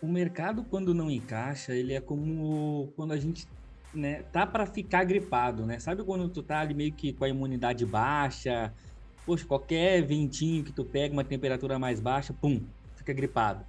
O mercado, quando não encaixa, ele é como quando a gente, né, tá para ficar gripado, né? Sabe quando tu tá ali meio que com a imunidade baixa? Poxa, qualquer ventinho que tu pega, uma temperatura mais baixa, pum, fica gripado.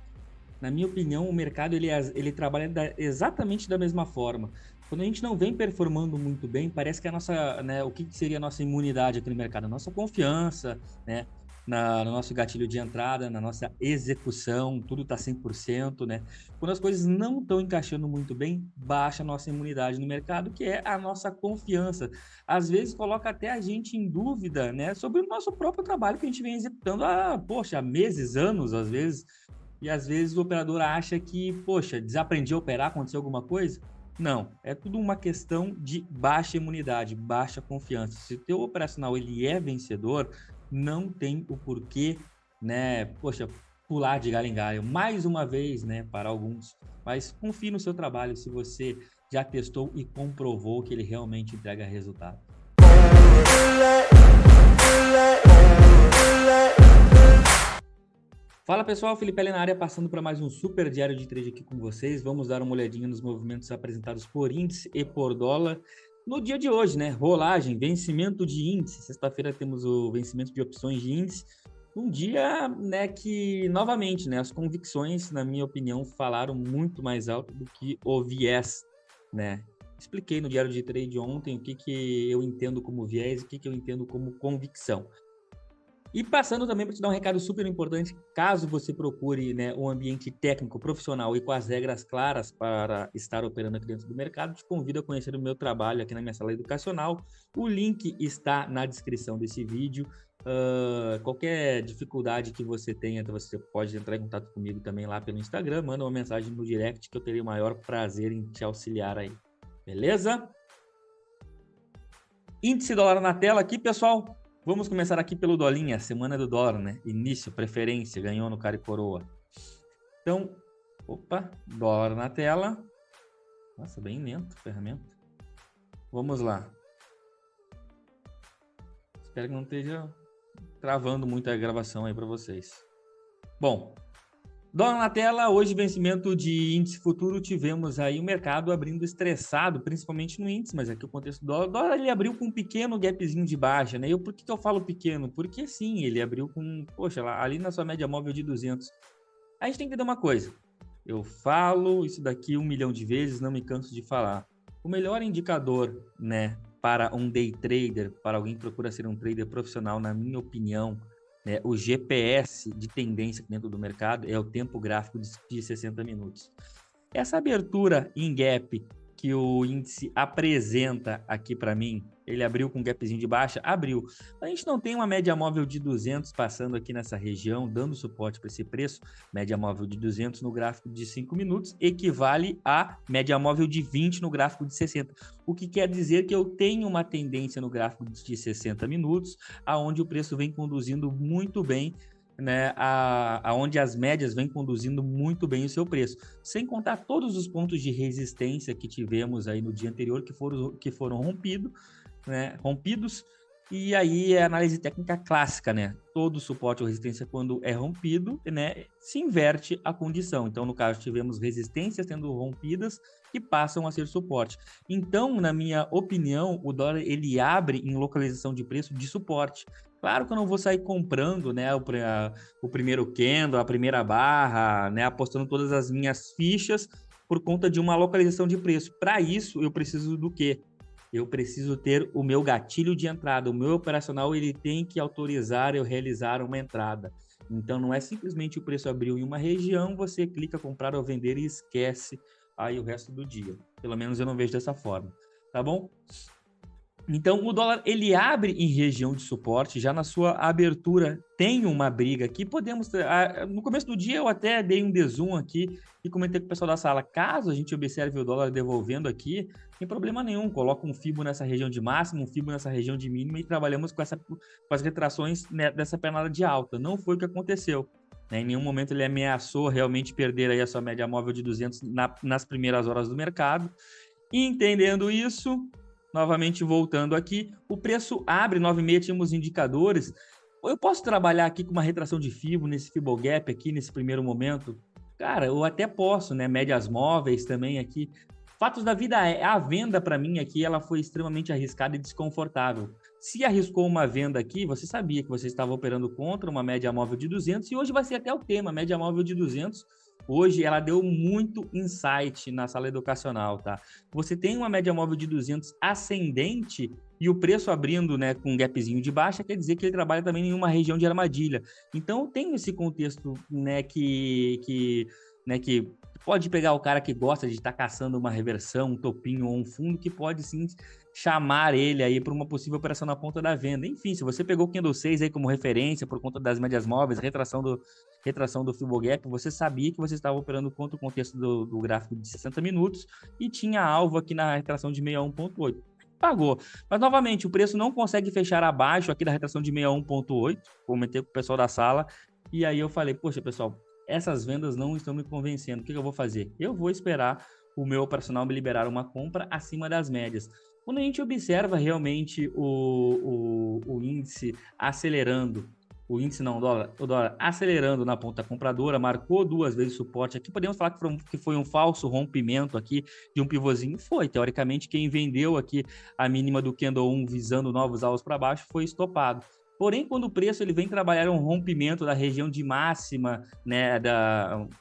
Na minha opinião, o mercado ele trabalha exatamente da mesma forma. Quando a gente não vem performando muito bem, parece que a nossa, né, o que seria a nossa imunidade aqui no mercado? A nossa confiança, né, no nosso gatilho de entrada, na nossa execução, tudo está 100%, né? Quando as coisas não estão encaixando muito bem, baixa a nossa imunidade no mercado, que é a nossa confiança. Às vezes coloca até a gente em dúvida, né, sobre o nosso próprio trabalho que a gente vem executando há, poxa, meses, anos, às vezes. E às vezes o operador acha que, poxa, desaprendi a operar, aconteceu alguma coisa? Não, é tudo uma questão de baixa imunidade, baixa confiança. Se o teu operacional ele é vencedor, não tem o porquê, né, poxa, pular de galho em galho. Mais uma vez, né, para alguns. Mas confie no seu trabalho se você já testou e comprovou que ele realmente entrega resultado. Fala pessoal, Felipe L na área, passando para mais um super diário de trade aqui com vocês. Vamos dar uma olhadinha nos movimentos apresentados por índice e por dólar no dia de hoje, né? Rolagem, vencimento de índice. Sexta-feira temos o vencimento de opções de índice. Um dia, né, que novamente, né, as convicções, na minha opinião, falaram muito mais alto do que o viés, né? Expliquei no diário de trade ontem o que eu entendo como viés e o que eu entendo como convicção. E passando também para te dar um recado super importante, caso você procure, né, um ambiente técnico, profissional e com as regras claras para estar operando aqui dentro do mercado, te convido a conhecer o meu trabalho aqui na minha sala educacional. O link está na descrição desse vídeo. Qualquer dificuldade que você tenha, então você pode entrar em contato comigo também lá pelo Instagram, manda uma mensagem no direct que eu terei o maior prazer em te auxiliar aí. Beleza? Índice dólar na tela aqui, pessoal. Vamos começar aqui pelo dolinha, semana do dólar, né? Início, preferência, ganhou no cara e coroa. Então, opa, dólar na tela. Nossa, bem lento a ferramenta. Vamos lá. Espero que não esteja travando muito a gravação aí para vocês. Bom, dólar na tela, hoje vencimento de índice futuro, tivemos aí o mercado abrindo estressado, principalmente no índice, mas aqui o contexto do dólar, ele abriu com um pequeno gapzinho de baixa, né? Por que eu falo pequeno? Porque sim, ele abriu com, poxa, ali na sua média móvel de 200. A gente tem que entender uma coisa, eu falo isso daqui 1 milhão de vezes, não me canso de falar. O melhor indicador, né, para um day trader, para alguém que procura ser um trader profissional, na minha opinião, né, o GPS de tendência dentro do mercado é o tempo gráfico de 60 minutos. Essa abertura em gap que o índice apresenta aqui para mim, ele abriu com um gapzinho de baixa? Abriu. A gente não tem uma média móvel de 200 passando aqui nessa região, dando suporte para esse preço. Média móvel de 200 no gráfico de 5 minutos equivale a média móvel de 20 no gráfico de 60. O que quer dizer que eu tenho uma tendência no gráfico de 60 minutos, aonde o preço vem conduzindo muito bem, né, aonde as médias vêm conduzindo muito bem o seu preço, sem contar todos os pontos de resistência que tivemos aí no dia anterior que foram rompidos, e aí é análise técnica clássica, né? Todo suporte ou resistência quando é rompido, né, se inverte a condição. Então, no caso, tivemos resistências sendo rompidas que passam a ser suporte. Então, na minha opinião, o dólar ele abre em localização de preço de suporte. Claro que eu não vou sair comprando, né, o primeiro candle, a primeira barra, né, apostando todas as minhas fichas por conta de uma localização de preço. Para isso, eu preciso do quê? Eu preciso ter o meu gatilho de entrada. O meu operacional ele tem que autorizar eu realizar uma entrada. Então, não é simplesmente o preço abriu em uma região, você clica comprar ou vender e esquece aí o resto do dia. Pelo menos eu não vejo dessa forma, tá bom? Então, o dólar ele abre em região de suporte, já na sua abertura tem uma briga aqui. No começo do dia eu até dei um dezoom aqui e comentei com o pessoal da sala, caso a gente observe o dólar devolvendo aqui, sem problema nenhum, coloca um FIBO nessa região de máximo, um FIBO nessa região de mínima e trabalhamos com as retrações, né, dessa pernada de alta. Não foi o que aconteceu, né? Em nenhum momento ele ameaçou realmente perder aí a sua média móvel de 200 nas primeiras horas do mercado. E entendendo isso, novamente voltando aqui, o preço abre 9,6, tínhamos indicadores. Eu posso trabalhar aqui com uma retração de FIBO nesse FIBO Gap aqui, nesse primeiro momento? Cara, eu até posso, né? Médias móveis também aqui. Fatos da vida é, a venda para mim aqui, ela foi extremamente arriscada e desconfortável. Se arriscou uma venda aqui, você sabia que você estava operando contra uma média móvel de 200 e hoje vai ser até o tema, média móvel de 200. Hoje ela deu muito insight na sala educacional, tá? Você tem uma média móvel de 200 ascendente e o preço abrindo, né, com um gapzinho de baixa, quer dizer que ele trabalha também em uma região de armadilha. Então, tem esse contexto, né, que pode pegar o cara que gosta de estar caçando uma reversão, um topinho ou um fundo, que pode sim chamar ele aí para uma possível operação na ponta da venda. Enfim, se você pegou o Candle 6 aí como referência por conta das médias móveis, retração do Fibogap, você sabia que você estava operando contra o contexto do gráfico de 60 minutos e tinha alvo aqui na retração de 61,8. Pagou. Mas, novamente, o preço não consegue fechar abaixo aqui da retração de 61,8. Comentei com o pessoal da sala. E aí eu falei, poxa, pessoal, essas vendas não estão me convencendo. O que eu vou fazer? Eu vou esperar o meu operacional me liberar uma compra acima das médias. Quando a gente observa realmente o índice acelerando, o índice não, o dólar acelerando na ponta compradora, marcou 2 vezes suporte aqui, podemos falar que foi um falso rompimento aqui de um pivôzinho? Foi, teoricamente, quem vendeu aqui a mínima do Candle 1 visando novos alvos para baixo foi estopado. Porém, quando o preço ele vem trabalhar um rompimento da região de máxima, né,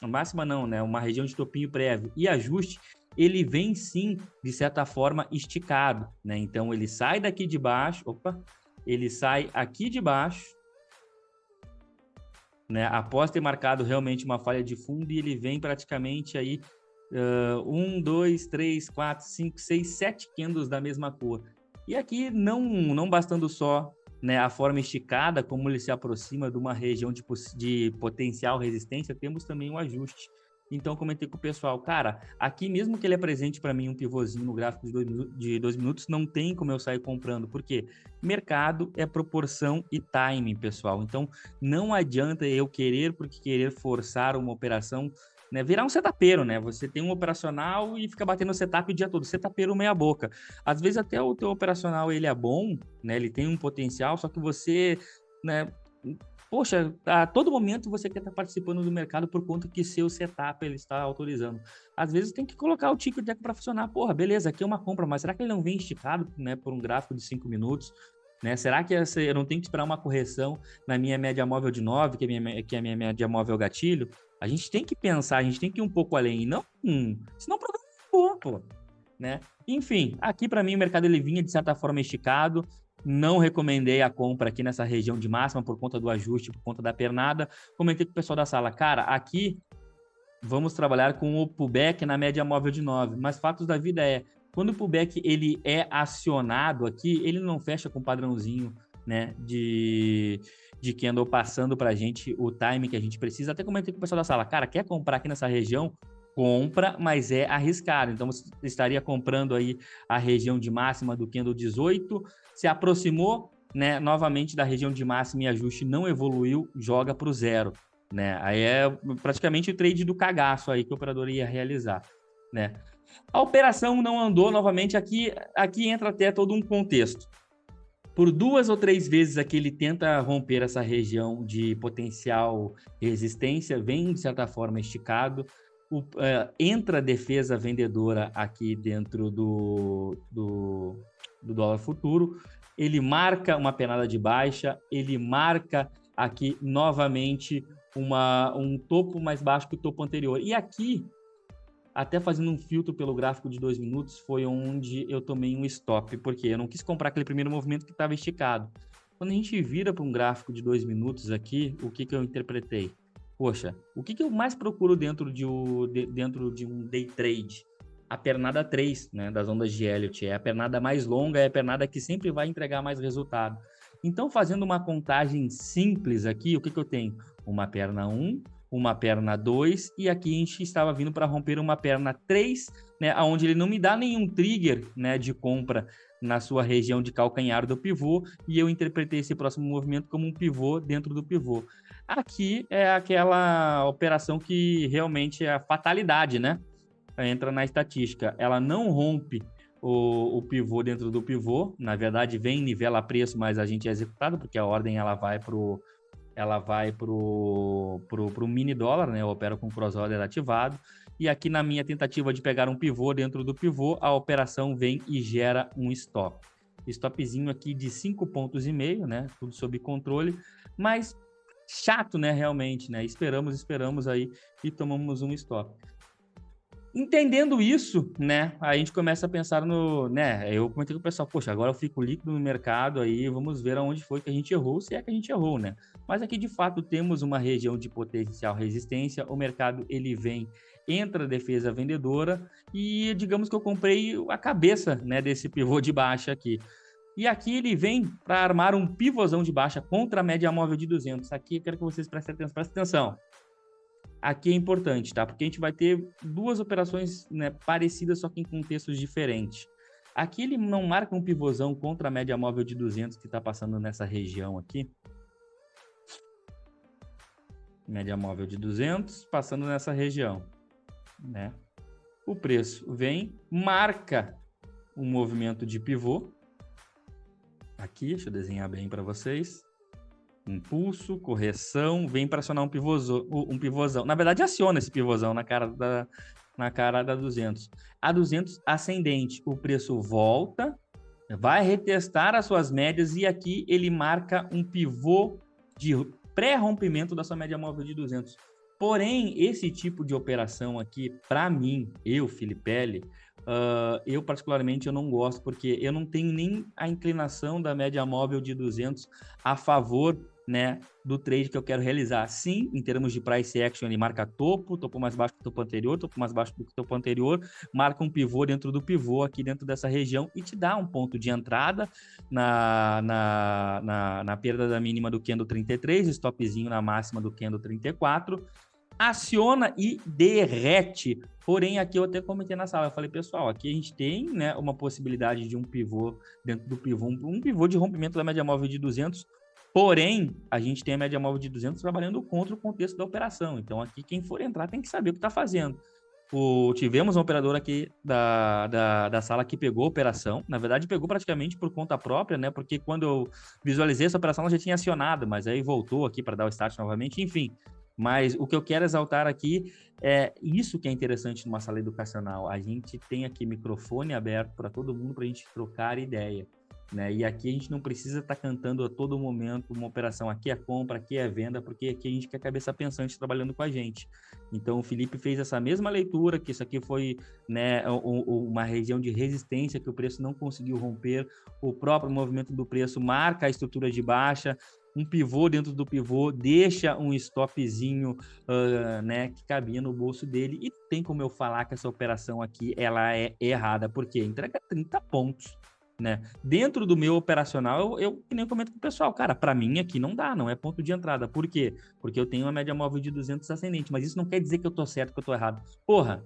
máxima não, né, uma região de topinho prévio e ajuste, ele vem sim, de certa forma, esticado, né? Então ele sai daqui de baixo, ele sai aqui de baixo, né, após ter marcado realmente uma falha de fundo, e ele vem praticamente aí 1, 2, 3, 4, 5, 6, 7 candles da mesma cor. E aqui, não bastando só, né, a forma esticada, como ele se aproxima de uma região de potencial resistência, temos também um ajuste. Então, comentei com o pessoal, cara, aqui mesmo que ele apresente para mim um pivôzinho no gráfico de 2 minutos, não tem como eu sair comprando. Por quê? Mercado é proporção e timing, pessoal. Então, não adianta eu querer forçar uma operação, né, virar um setapeiro, né? Você tem um operacional e fica batendo setup o dia todo. Setapeiro meia boca. Às vezes até o teu operacional ele é bom, né? Ele tem um potencial, só que você, né? Poxa, a todo momento você quer estar participando do mercado por conta que seu setup ele está autorizando. Às vezes tem que colocar o ticket deck para funcionar. Porra, beleza, aqui é uma compra, mas será que ele não vem esticado, né, por um gráfico de 5 minutos? Né? Será que eu não tenho que esperar uma correção na minha média móvel de 9, que é a minha média móvel gatilho? A gente tem que pensar, a gente tem que ir um pouco além, não, senão o problema é pô, né? Enfim, aqui para mim o mercado ele vinha de certa forma esticado. Não recomendei a compra aqui nessa região de máxima por conta do ajuste, por conta da pernada. Comentei com o pessoal da sala, cara, aqui vamos trabalhar com o pullback na média móvel de 9, mas fatos da vida é, quando o pullback ele é acionado aqui, ele não fecha com padrãozinho, né, de candle passando para a gente o time que a gente precisa. Até comentei com o pessoal da sala, cara, quer comprar aqui nessa região? Compra, mas é arriscado. Então, você estaria comprando aí a região de máxima do candle 18, se aproximou, né, novamente da região de máxima e ajuste, não evoluiu, joga para o zero, né? Aí é praticamente o trade do cagaço aí que o operador ia realizar, né? A operação não andou, novamente, aqui entra até todo um contexto. Por 2 ou 3 vezes aqui ele tenta romper essa região de potencial resistência, vem de certa forma esticado, entra a defesa vendedora aqui dentro do dólar futuro, ele marca uma penada de baixa, ele marca aqui novamente um topo mais baixo que o topo anterior. E aqui, até fazendo um filtro pelo gráfico de 2 minutos, foi onde eu tomei um stop, porque eu não quis comprar aquele primeiro movimento que estava esticado. Quando a gente vira para um gráfico de 2 minutos aqui, o que eu interpretei? Poxa, o que eu mais procuro dentro de um day trade? A pernada 3, né, das ondas de Elliott. É a pernada mais longa, é a pernada que sempre vai entregar mais resultado. Então, fazendo uma contagem simples aqui, o que eu tenho? Uma perna 1, uma perna 2, e aqui a gente estava vindo para romper uma perna 3, né, onde ele não me dá nenhum trigger, né, de compra na sua região de calcanhar do pivô, e eu interpretei esse próximo movimento como um pivô dentro do pivô. Aqui é aquela operação que realmente é a fatalidade, né? Entra na estatística. Ela não rompe o pivô dentro do pivô, na verdade vem nivela preço, mas a gente é executado, porque a ordem ela vai ela vai pro mini dólar, né? Eu opero com cross order ativado. E aqui na minha tentativa de pegar um pivô dentro do pivô, a operação vem e gera um stop. Stopzinho aqui de 5,5 pontos, né? Tudo sob controle, mas chato, né? Realmente, né? Esperamos aí e tomamos um stop. Entendendo isso, né, a gente começa a pensar no, né, eu comentei com o pessoal, poxa, agora eu fico líquido no mercado aí, vamos ver aonde foi que a gente errou, se é que a gente errou, né? Mas aqui, de fato, temos uma região de potencial resistência, o mercado, ele vem, entra a defesa vendedora e digamos que eu comprei a cabeça, né, desse pivô de baixa aqui. E aqui ele vem para armar um pivôzão de baixa contra a média móvel de 200. Aqui eu quero que vocês prestem atenção. Aqui é importante, tá? Porque a gente vai ter duas operações, né, parecidas, só que em contextos diferentes. Aqui ele não marca um pivôzão contra a média móvel de 200 que está passando nessa região aqui. Média móvel de 200 passando nessa região, né? O preço vem, marca um movimento de pivô. Aqui, deixa eu desenhar bem para vocês. Impulso, correção, vem para acionar um pivôzão. Na verdade, aciona esse pivôzão na cara da 200. A 200 ascendente, o preço volta, vai retestar as suas médias e aqui ele marca um pivô de pré-rompimento da sua média móvel de 200. Porém, esse tipo de operação aqui, para mim, eu, Filipelli, eu particularmente eu não gosto, porque eu não tenho nem a inclinação da média móvel de 200 a favor, né, do trade que eu quero realizar. Sim, em termos de price action, ele marca topo mais baixo que o topo anterior, topo mais baixo do que o topo anterior, marca um pivô dentro do pivô aqui dentro dessa região e te dá um ponto de entrada na perda da mínima do candle 33, stopzinho na máxima do candle 34, aciona e derrete. Porém, aqui eu até comentei na sala, eu falei, pessoal, aqui a gente tem, né, uma possibilidade de um pivô dentro do pivô, um pivô de rompimento da média móvel de 200, porém, a gente tem a média móvel de 200 trabalhando contra o contexto da operação. Então, aqui, quem for entrar tem que saber o que está fazendo. Tivemos um operador aqui da sala que pegou a operação. Na verdade, pegou praticamente por conta própria, né? Porque quando eu visualizei essa operação, ela já tinha acionado, mas aí voltou aqui para dar o start novamente, enfim. Mas o que eu quero exaltar aqui é isso que é interessante numa sala educacional. A gente tem aqui microfone aberto para todo mundo para a gente trocar ideia, né? E aqui a gente não precisa estar cantando a todo momento uma operação. Aqui é compra, aqui é venda, porque aqui a gente quer cabeça pensante trabalhando com a gente. Então o Felipe fez essa mesma leitura, que isso aqui foi, né, uma região de resistência que o preço não conseguiu romper. O próprio movimento do preço marca a estrutura de baixa. Um pivô dentro do pivô, deixa um stopzinho, né, que cabia no bolso dele, e tem como eu falar que essa operação aqui, ela é errada, porque entrega 30 pontos, né? Dentro do meu operacional, eu que nem comento com o pessoal, cara, para mim aqui não dá, não é ponto de entrada. Por quê? Porque eu tenho uma média móvel de 200 ascendente, mas isso não quer dizer que eu tô certo, que eu tô errado. Porra,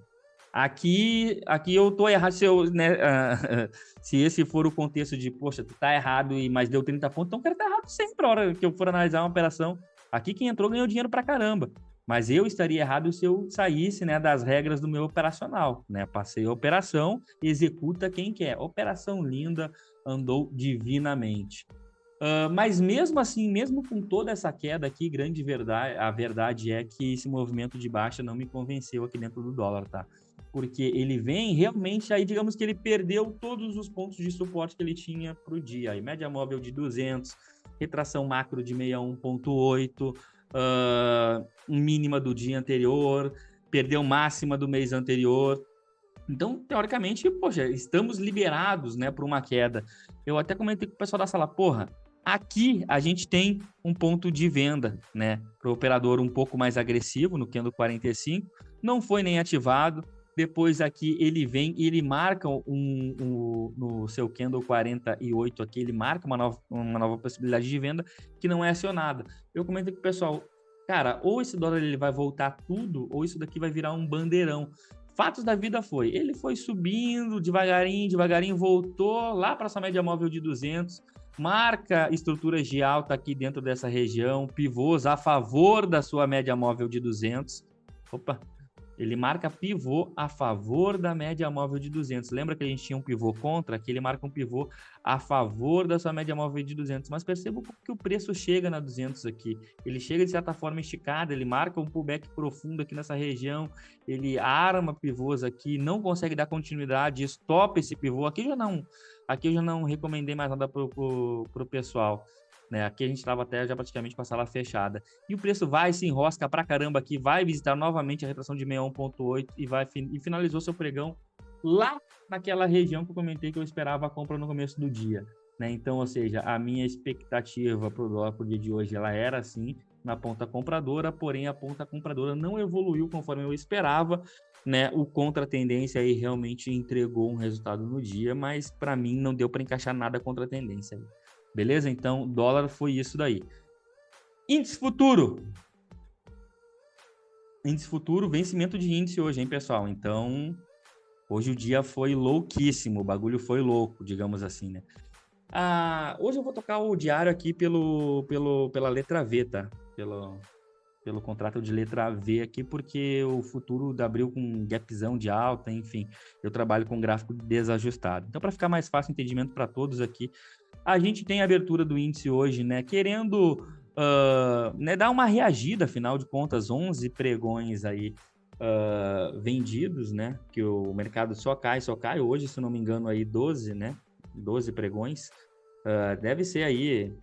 aqui eu tô errado se eu, né, se esse for o contexto de, poxa, tu tá errado, mas deu 30 pontos, então o cara tá errado sempre a hora que eu for analisar uma operação. Aqui quem entrou ganhou dinheiro pra caramba. Mas eu estaria errado se eu saísse, né, das regras do meu operacional, né? Passei a operação, executa quem quer. Operação linda, andou divinamente. Mas mesmo assim, mesmo com toda essa queda aqui, a verdade é que esse movimento de baixa não me convenceu aqui dentro do dólar, tá? Porque ele vem realmente, aí digamos que ele perdeu todos os pontos de suporte que ele tinha para o dia. Aí, média móvel de 200, retração macro de 61,8, mínima do dia anterior, perdeu máxima do mês anterior. Então, teoricamente, poxa, estamos liberados, né, para uma queda. Eu até comentei com o pessoal da sala, porra, aqui a gente tem um ponto de venda, né, para o operador um pouco mais agressivo, no candle 45, não foi nem ativado. Depois aqui ele vem e ele marca no seu candle 48 aqui, ele marca uma nova possibilidade de venda que não é acionada. Eu comentei com o pessoal, cara, ou esse dólar ele vai voltar tudo, ou isso daqui vai virar um bandeirão. Fatos da vida ele foi subindo devagarinho, voltou lá para essa média móvel de 200, marca estruturas de alta aqui dentro dessa região, pivôs a favor da sua média móvel de 200. Opa, Ele marca pivô a favor da média móvel de 200. Lembra que a gente tinha um pivô contra? Aqui ele marca um pivô a favor da sua média móvel de 200. Mas perceba que o preço chega na 200 aqui. Ele chega de certa forma esticado, ele marca um pullback profundo aqui nessa região, ele arma pivôs aqui, não consegue dar continuidade, estopa esse pivô. Aqui eu já não recomendei mais nada para o pessoal. Né? Aqui a gente estava até já praticamente com a sala fechada. E o preço vai, se enrosca pra caramba aqui, vai visitar novamente a retração de 61,8 e finalizou seu pregão lá naquela região que eu comentei que eu esperava a compra no começo do dia. Né? Então, ou seja, a minha expectativa para o dólar pro dia de hoje, ela era assim, na ponta compradora, porém a ponta compradora não evoluiu conforme eu esperava, né? O contra-tendência aí realmente entregou um resultado no dia, mas para mim não deu para encaixar nada contra a tendência aí. Beleza? Então, dólar foi isso daí. Índice futuro. Índice futuro, vencimento de índice hoje, hein, pessoal? Então, hoje o dia foi louquíssimo, o bagulho foi louco, digamos assim, né? Hoje eu vou tocar o diário aqui pela letra V, tá? Pelo contrato de letra V aqui, porque o futuro abriu com um gapzão de alta, enfim, eu trabalho com gráfico desajustado. Então, para ficar mais fácil o entendimento para todos aqui, a gente tem a abertura do índice hoje, né, querendo né, dar uma reagida, afinal de contas, 11 pregões aí vendidos, né, que o mercado só cai hoje, se não me engano, aí 12, né, 12 pregões, deve ser aí,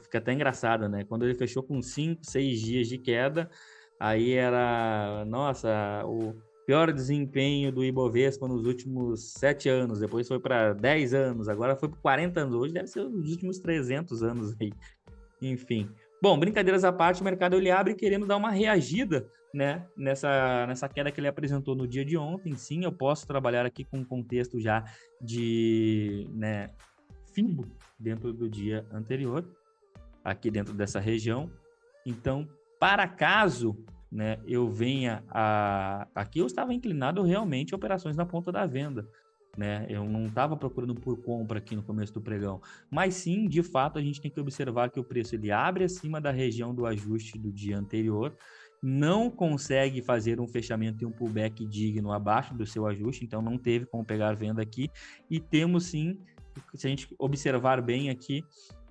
fica até engraçado, né, quando ele fechou com 5, 6 dias de queda, aí era, nossa, o pior desempenho do Ibovespa nos últimos 7 anos, depois foi para 10 anos, agora foi para 40 anos, hoje deve ser os últimos 300 anos aí, enfim. Bom, brincadeiras à parte, o mercado ele abre querendo dar uma reagida, né, nessa queda que ele apresentou no dia de ontem. Sim, eu posso trabalhar aqui com um contexto já de, né, FIBO dentro do dia anterior, aqui dentro dessa região. Então, para caso, né, eu venha aqui eu estava inclinado realmente a operações na ponta da venda, né? Eu não estava procurando por compra aqui no começo do pregão, mas sim, de fato, a gente tem que observar que o preço ele abre acima da região do ajuste do dia anterior, não consegue fazer um fechamento e um pullback digno abaixo do seu ajuste, então não teve como pegar venda aqui, e temos sim, se a gente observar bem aqui,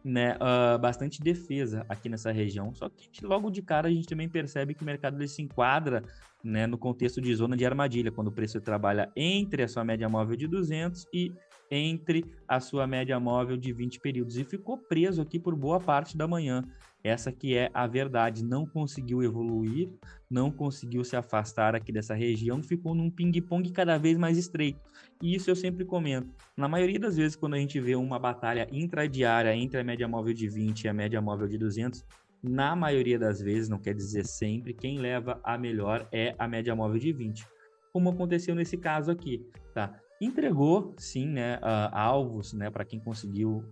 né, bastante defesa aqui nessa região. Só que logo de cara a gente também percebe que o mercado ele se enquadra, né, no contexto de zona de armadilha, quando o preço trabalha entre a sua média móvel de 200 e entre a sua média móvel de 20 períodos. E ficou preso aqui por boa parte da manhã. Essa que é a verdade, não conseguiu evoluir, não conseguiu se afastar aqui dessa região, ficou num ping-pong cada vez mais estreito. E isso eu sempre comento. Na maioria das vezes, quando a gente vê uma batalha intradiária entre a média móvel de 20 e a média móvel de 200, na maioria das vezes, não quer dizer sempre, quem leva a melhor é a média móvel de 20. Como aconteceu nesse caso aqui, tá? Entregou, sim, né, alvos, né, para quem conseguiu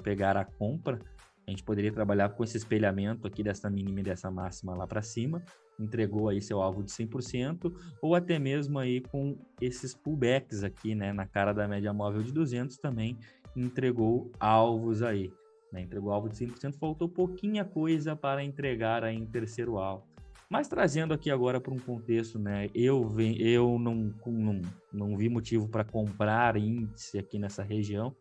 pegar a compra. A gente poderia trabalhar com esse espelhamento aqui dessa mínima e dessa máxima lá para cima, entregou aí seu alvo de 100%, ou até mesmo aí com esses pullbacks aqui, né, na cara da média móvel de 200 também entregou alvos aí, né, entregou alvo de 100%, faltou pouquinha coisa para entregar aí em terceiro alvo. Mas trazendo aqui agora para um contexto, né, eu não vi motivo para comprar índice aqui nessa região,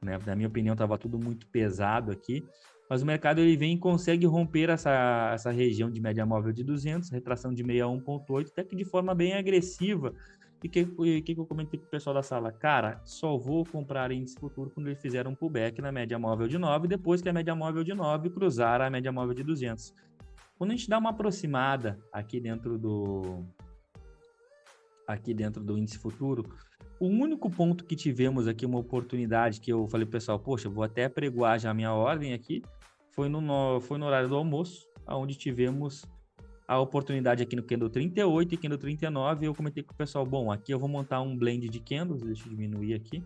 né? Na minha opinião, estava tudo muito pesado aqui, mas o mercado ele vem e consegue romper essa região de média móvel de 200, retração de 61,8, até que de forma bem agressiva. E o que eu comentei com o pessoal da sala? Cara, só vou comprar índice futuro quando eles fizeram um pullback na média móvel de 9, depois que a média móvel de 9 cruzar a média móvel de 200. Quando a gente dá uma aproximada aqui dentro do índice futuro, o único ponto que tivemos aqui, uma oportunidade que eu falei pro pessoal, poxa, vou até pregoar já a minha ordem aqui, foi no horário do almoço, onde tivemos a oportunidade aqui no Candle 38 e Candle 39, e eu comentei com o pessoal, bom, aqui eu vou montar um blend de candles, deixa eu diminuir aqui,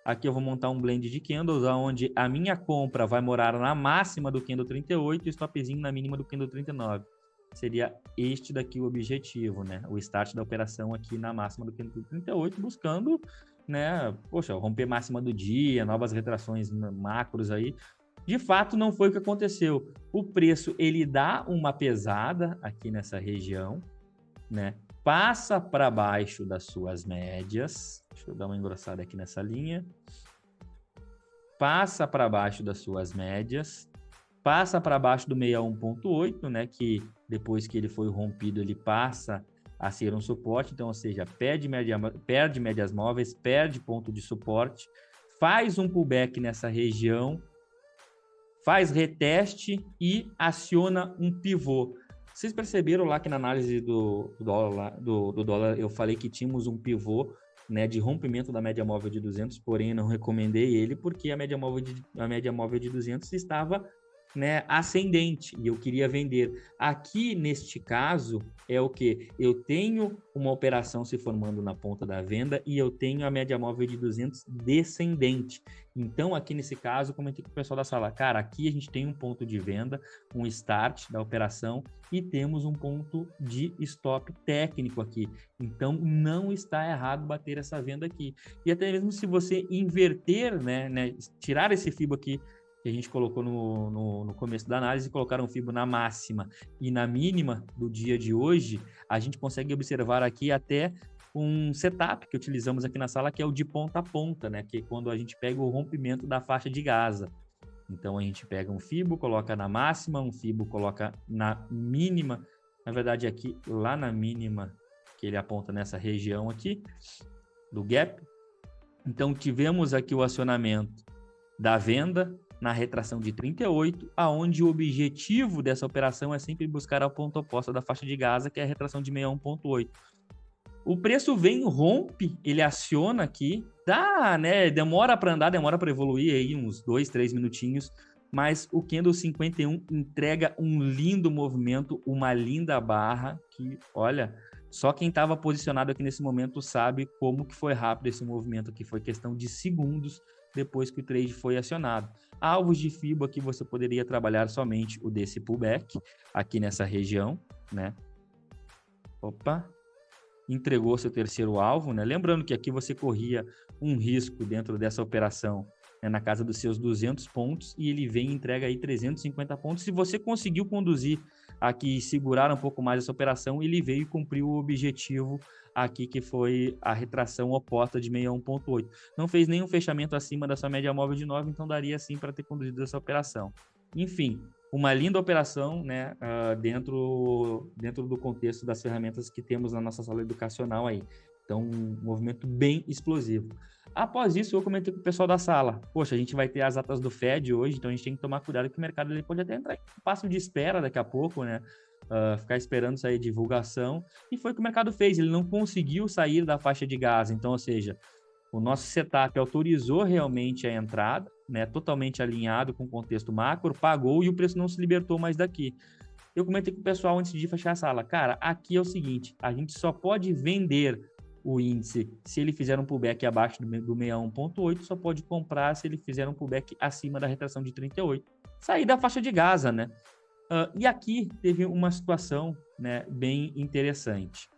aqui eu vou montar um blend de candles, onde a minha compra vai morar na máxima do Candle 38 e o stopzinho na mínima do Candle 39. Seria este daqui o objetivo, né? O start da operação aqui na máxima do Candle 38, buscando, né? Poxa, romper máxima do dia, novas retrações macros aí. De fato, não foi o que aconteceu. O preço, ele dá uma pesada aqui nessa região, né, passa para baixo das suas médias, deixa eu dar uma engrossada aqui nessa linha, passa para baixo das suas médias, passa para baixo do 61.8, né, que depois que ele foi rompido, ele passa a ser um suporte, então, ou seja, perde médias móveis, perde ponto de suporte, faz um pullback nessa região, faz reteste e aciona um pivô. Vocês perceberam lá que na análise do dólar eu falei que tínhamos um pivô, né, de rompimento da média móvel de 200, porém não recomendei ele porque a média móvel de 200 estava, né, ascendente e eu queria vender. Aqui, neste caso, é o que? Eu tenho uma operação se formando na ponta da venda e eu tenho a média móvel de 200 descendente. Então, aqui nesse caso, comentei com o pessoal da sala, cara, aqui a gente tem um ponto de venda, um start da operação e temos um ponto de stop técnico aqui. Então, não está errado bater essa venda aqui. E até mesmo se você inverter, né tirar esse FIBO aqui, que a gente colocou no começo da análise, colocar um FIBO na máxima e na mínima do dia de hoje, a gente consegue observar aqui até um setup que utilizamos aqui na sala, que é o de ponta a ponta, né? Que é quando a gente pega o rompimento da faixa de Gaza. Então, a gente pega um FIBO, coloca na máxima, um FIBO coloca na mínima. Na verdade, aqui, lá na mínima, que ele aponta nessa região aqui, do gap. Então, tivemos aqui o acionamento da venda na retração de 38, aonde o objetivo dessa operação é sempre buscar a ponta oposta da faixa de Gaza, que é a retração de 61.8. O preço vem, rompe, ele aciona aqui, dá, né? Demora para andar, demora para evoluir aí uns 2, 3 minutinhos, mas o Candle 51 entrega um lindo movimento, uma linda barra que, olha, só quem estava posicionado aqui nesse momento sabe como que foi rápido esse movimento aqui, foi questão de segundos depois que o trade foi acionado. Alvos de FIBO aqui você poderia trabalhar somente o desse pullback, aqui nessa região, né? Opa! Entregou seu terceiro alvo, né? Lembrando que aqui você corria um risco dentro dessa operação, né, na casa dos seus 200 pontos e ele vem e entrega aí 350 pontos. Se você conseguiu conduzir aqui e segurar um pouco mais essa operação, ele veio e cumpriu o objetivo aqui, que foi a retração oposta de 61.8. Não fez nenhum fechamento acima da sua média móvel de 9, então daria sim para ter conduzido essa operação. Enfim, uma linda operação, né, dentro do contexto das ferramentas que temos na nossa sala educacional aí. Então, um movimento bem explosivo. Após isso, eu comentei com o pessoal da sala. Poxa, a gente vai ter as atas do Fed hoje, então a gente tem que tomar cuidado que o mercado ele pode até entrar em passo de espera daqui a pouco, né? Ficar esperando sair divulgação. E foi o que o mercado fez, ele não conseguiu sair da faixa de Gaza. Então, ou seja, o nosso setup autorizou realmente a entrada, né, totalmente alinhado com o contexto macro, pagou e o preço não se libertou mais daqui. Eu comentei com o pessoal antes de fechar a sala, cara, aqui é o seguinte, a gente só pode vender o índice se ele fizer um pullback abaixo do 61.8, só pode comprar se ele fizer um pullback acima da retração de 38. Sair da faixa de Gaza, né? E aqui teve uma situação, né, bem interessante.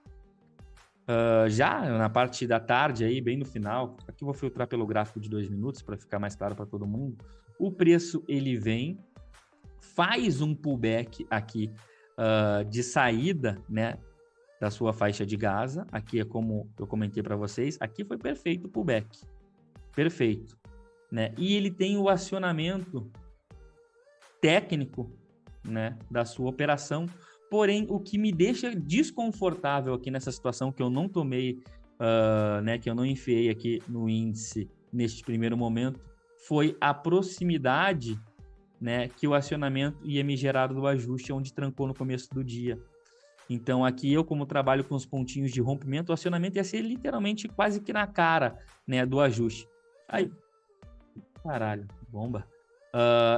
Já na parte da tarde, aí, bem no final, aqui eu vou filtrar pelo gráfico de 2 minutos para ficar mais claro para todo mundo. O preço ele vem, faz um pullback aqui de saída, né, da sua faixa de Gaza. Aqui é como eu comentei para vocês, aqui foi perfeito o pullback, perfeito, né? E ele tem o acionamento técnico, né, da sua operação. Porém, o que me deixa desconfortável aqui nessa situação, que eu não tomei, né, que eu não enfiei aqui no índice neste primeiro momento, foi a proximidade, né, que o acionamento ia me gerar do ajuste, onde trancou no começo do dia. Então, aqui eu, como trabalho com os pontinhos de rompimento, o acionamento ia ser literalmente quase que na cara, né, do ajuste. Aí, caralho, bomba.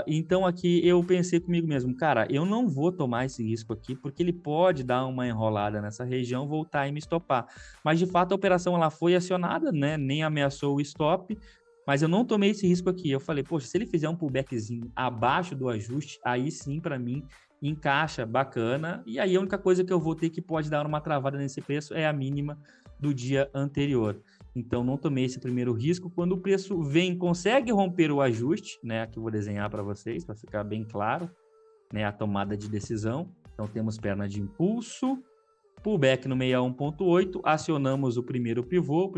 Então aqui eu pensei comigo mesmo, cara, eu não vou tomar esse risco aqui, porque ele pode dar uma enrolada nessa região, voltar e me estopar. Mas de fato a operação ela foi acionada, né? Nem ameaçou o stop, mas eu não tomei esse risco aqui. Eu falei, poxa, se ele fizer um pullbackzinho abaixo do ajuste, aí sim para mim encaixa bacana. E aí a única coisa que eu vou ter que pode dar uma travada nesse preço é a mínima do dia anterior. Então, não tomei esse primeiro risco. Quando o preço vem, consegue romper o ajuste, né? Aqui eu vou desenhar para vocês, para ficar bem claro, né? A tomada de decisão. Então, temos perna de impulso, pullback no 61.8, acionamos o primeiro pivô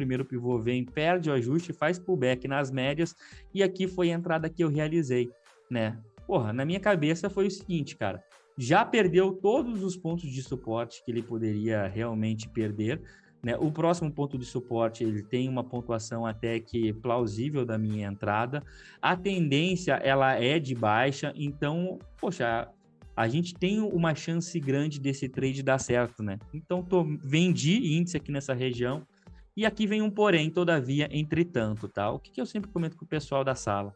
vem, perde o ajuste, faz pullback nas médias, e aqui foi a entrada que eu realizei, né? Porra, na minha cabeça foi o seguinte, cara, já perdeu todos os pontos de suporte que ele poderia realmente perder, né? O próximo ponto de suporte, ele tem uma pontuação até que plausível da minha entrada, a tendência, ela é de baixa, então, poxa, a gente tem uma chance grande desse trade dar certo, né? Então, vendi índice aqui nessa região, e aqui vem um porém, todavia, entretanto, tá? O que eu sempre comento com o pessoal da sala?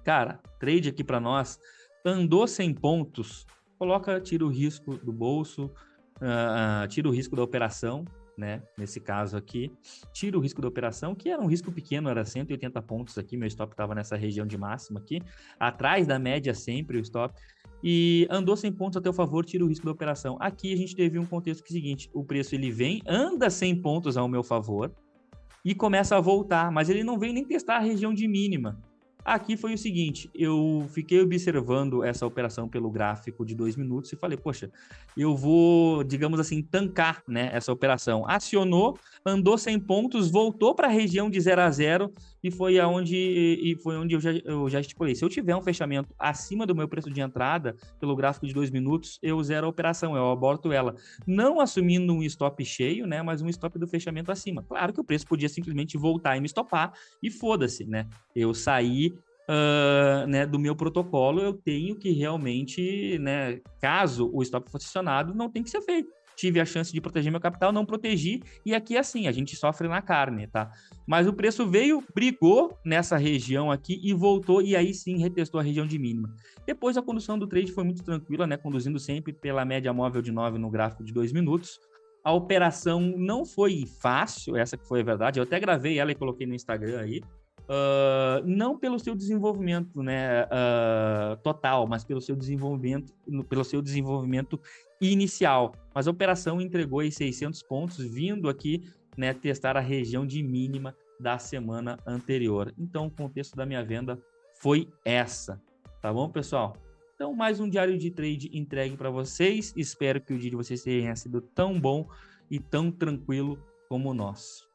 Cara, trade aqui para nós, andou 100 pontos, tira o risco do bolso, tira o risco da operação, né? Nesse caso aqui, tira o risco da operação, que era um risco pequeno, era 180 pontos aqui, meu stop estava nessa região de máxima aqui, atrás da média sempre o stop, e andou 100 pontos a teu favor, tira o risco da operação. Aqui a gente teve um contexto que é o seguinte, o preço ele vem, anda 100 pontos ao meu favor, e começa a voltar, mas ele não vem nem testar a região de mínima. Aqui foi o seguinte, eu fiquei observando essa operação pelo gráfico de 2 minutos e falei, poxa, eu vou, digamos assim, tancar, né, essa operação. Acionou, andou 100 pontos, voltou para a região de 0 a 0 e foi onde eu já estipulei. Se eu tiver um fechamento acima do meu preço de entrada, pelo gráfico de 2 minutos, eu zero a operação, eu aborto ela. Não assumindo um stop cheio, né, mas um stop do fechamento acima. Claro que o preço podia simplesmente voltar e me stopar e foda-se, né? Eu saí né, do meu protocolo, eu tenho que realmente, né, caso o stop fosse acionado, não tem que ser feito. Tive a chance de proteger meu capital, não protegi, e aqui é assim, a gente sofre na carne, tá? Mas o preço veio, brigou nessa região aqui e voltou, e aí sim retestou a região de mínima. Depois a condução do trade foi muito tranquila, né, conduzindo sempre pela média móvel de 9 no gráfico de 2 minutos. A operação não foi fácil, essa que foi a verdade, eu até gravei ela e coloquei no Instagram aí, não pelo seu desenvolvimento, né, total, mas pelo seu desenvolvimento inicial. Mas a operação entregou aí 600 pontos, vindo aqui, né, testar a região de mínima da semana anterior. Então, o contexto da minha venda foi essa. Tá bom, pessoal? Então, mais um diário de trade entregue para vocês. Espero que o dia de vocês tenha sido tão bom e tão tranquilo como o nosso.